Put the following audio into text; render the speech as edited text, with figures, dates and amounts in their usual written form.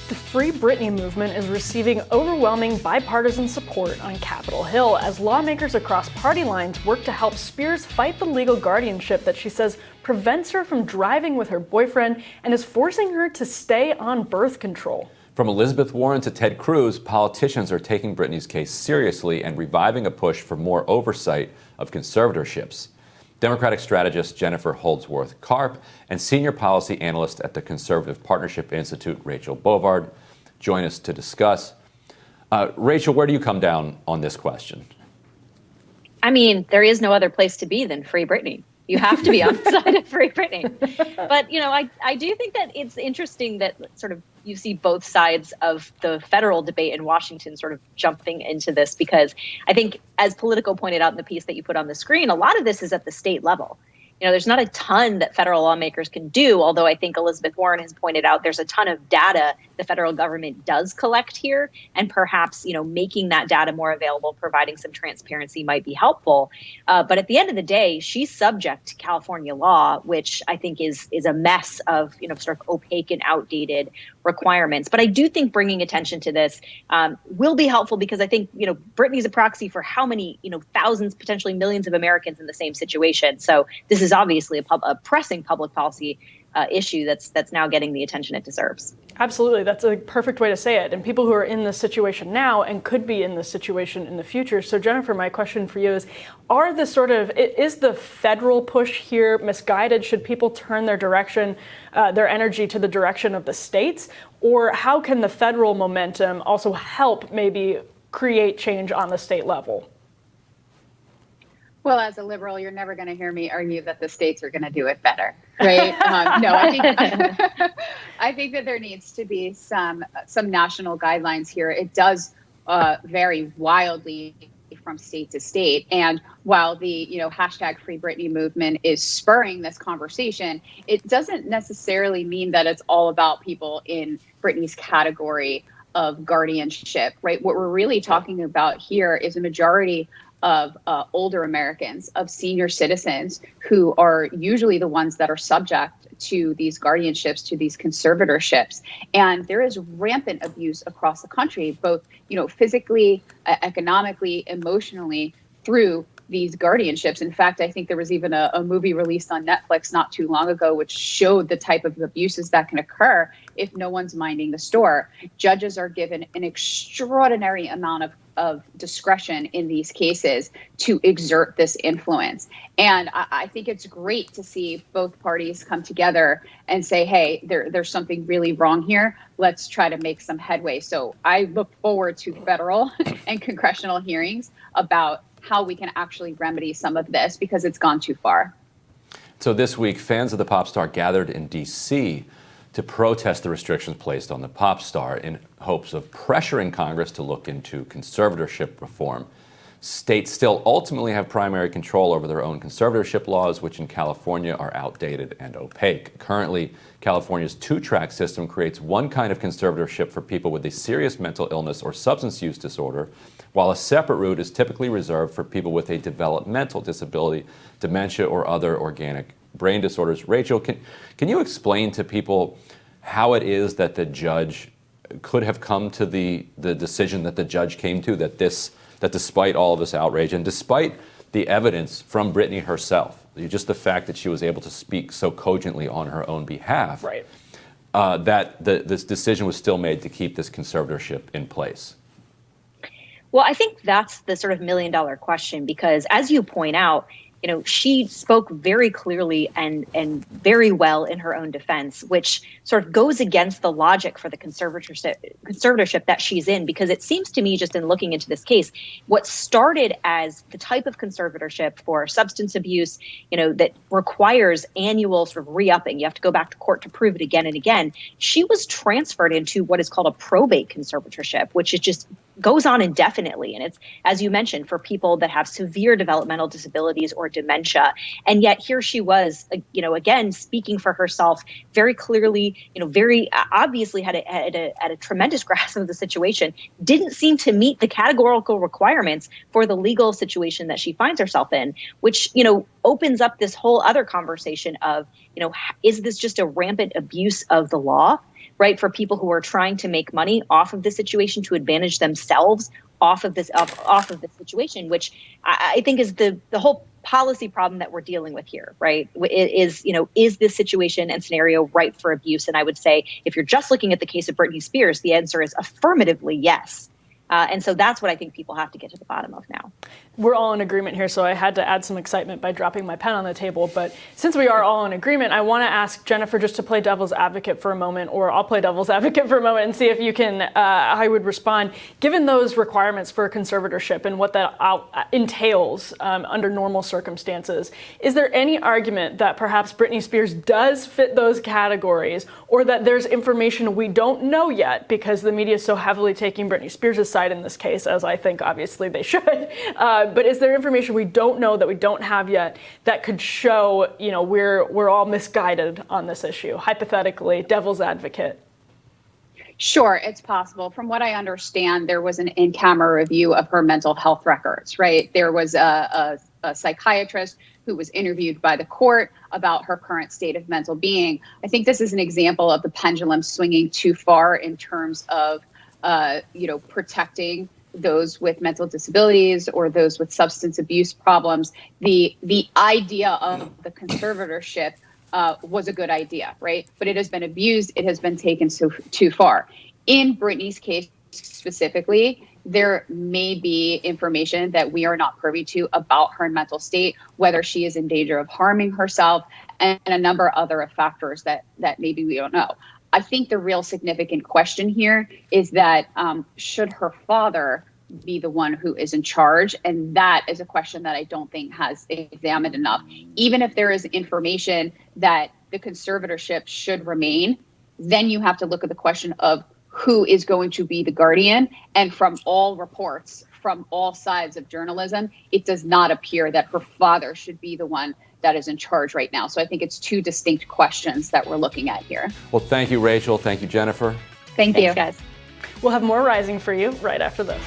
The Free Britney movement is receiving overwhelming bipartisan support on Capitol Hill as lawmakers across party lines work to help Spears fight the legal guardianship that she says prevents her from driving with her boyfriend and is forcing her to stay on birth control. From Elizabeth Warren to Ted Cruz, politicians are taking Britney's case seriously and reviving a push for more oversight of conservatorships. Democratic strategist Jennifer Holdsworth Karp and senior policy analyst at the Conservative Partnership Institute, Rachel Bovard, join us to discuss. Rachel, where do you come down on this question? I mean, there is no other place to be than Free Britney. You have to be on the side of Free Britney. But, you know, I do think that it's interesting that sort of you see both sides of the federal debate in Washington sort of jumping into this, because I think, as Politico pointed out in the piece that you put on the screen, a lot of this is at the state level. You know, there's not a ton that federal lawmakers can do, although I think Elizabeth Warren has pointed out there's a ton of data the federal government does collect here, and perhaps, you know, making that data more available, providing some transparency might be helpful. But at the end of the day, she's subject to California law, which I think is a mess of, you know, sort of opaque and outdated requirements. But I do think bringing attention to this will be helpful, because I think, you know, Britney's a proxy for how many, you know, thousands, potentially millions of Americans in the same situation. So this is obviously a pressing public policy issue that's now getting the attention it deserves. Absolutely. That's a perfect way to say it. And people who are in this situation now and could be in this situation in the future. So Jennifer, my question for you is, is the federal push here misguided? Should people turn their energy to the direction of the states? Or how can the federal momentum also help maybe create change on the state level? Well, as a liberal, you're never going to hear me argue that the states are going to do it better, right? No, I think that there needs to be some national guidelines here. It does vary wildly from state to state, and while the hashtag Free Britney movement is spurring this conversation, it doesn't necessarily mean that it's all about people in Britney's category of guardianship, right? What we're really talking about here is a majority of older Americans, of senior citizens, who are usually the ones that are subject to these guardianships, to these conservatorships. And there is rampant abuse across the country, both, physically, economically, emotionally, through these guardianships. In fact, I think there was even a movie released on Netflix not too long ago, which showed the type of abuses that can occur if no one's minding the store. Judges are given an extraordinary amount of discretion in these cases to exert this influence. And I think it's great to see both parties come together and say, hey, there's something really wrong here. Let's try to make some headway. So I look forward to federal and congressional hearings about how we can actually remedy some of this, because it's gone too far. So this week, fans of the pop star gathered in D.C. to protest the restrictions placed on the pop star in hopes of pressuring Congress to look into conservatorship reform. States still ultimately have primary control over their own conservatorship laws, which in California are outdated and opaque. Currently, California's two-track system creates one kind of conservatorship for people with a serious mental illness or substance use disorder, while a separate route is typically reserved for people with a developmental disability, dementia, or other organic brain disorders. Rachel, can you explain to people how it is that the judge could have come to the decision that the judge came to, that despite all of this outrage and despite the evidence from Britney herself, just the fact that she was able to speak so cogently on her own behalf, right, that this decision was still made to keep this conservatorship in place? Well, I think that's the sort of million-dollar question, because as you point out, she spoke very clearly and very well in her own defense, which sort of goes against the logic for the conservatorship that she's in, because it seems to me, just in looking into this case, what started as the type of conservatorship for substance abuse, that requires annual sort of re-upping, you have to go back to court to prove it again and again, she was transferred into what is called a probate conservatorship, which is just goes on indefinitely. And it's, as you mentioned, for people that have severe developmental disabilities or dementia. And yet here she was, again, speaking for herself very clearly, very obviously had a tremendous grasp of the situation, didn't seem to meet the categorical requirements for the legal situation that she finds herself in, which, opens up this whole other conversation of, is this just a rampant abuse of the law? right, for people who are trying to make money off of this situation to advantage themselves off of this situation, which I think is the whole policy problem that we're dealing with here, right? Is this situation and scenario ripe for abuse? And I would say, if you're just looking at the case of Britney Spears, the answer is affirmatively yes. And so that's what I think people have to get to the bottom of now. We're all in agreement here, so I had to add some excitement by dropping my pen on the table. But since we are all in agreement, I want to ask Jennifer just to play devil's advocate for a moment, or I'll play devil's advocate for a moment and see if you can, how you would respond. Given those requirements for a conservatorship and what that entails under normal circumstances, is there any argument that perhaps Britney Spears does fit those categories, or that there's information we don't know yet because the media is so heavily taking Britney Spears' side in this case, as I think obviously they should? But is there information we don't know, that we don't have yet, that could show, we're all misguided on this issue? Hypothetically, devil's advocate. Sure, it's possible. From what I understand, there was an in-camera review of her mental health records, right? There was a psychiatrist who was interviewed by the court about her current state of mental being. I think this is an example of the pendulum swinging too far in terms of protecting those with mental disabilities or those with substance abuse problems. The idea of the conservatorship was a good idea, right? But it has been abused. It has been taken too far. In Britney's case specifically, there may be information that we are not privy to about her mental state, whether she is in danger of harming herself, and a number of other factors that maybe we don't know. I think the real significant question here is that should her father be the one who is in charge? And that is a question that I don't think has examined enough. Even if there is information that the conservatorship should remain, then you have to look at the question of who is going to be the guardian. And from all reports, from all sides of journalism, it does not appear that her father should be the one that is in charge right now. So I think it's two distinct questions that we're looking at here. Well, thank you, Rachel. Thank you, Jennifer. Thank you. Thanks, guys. We'll have more Rising for you right after this.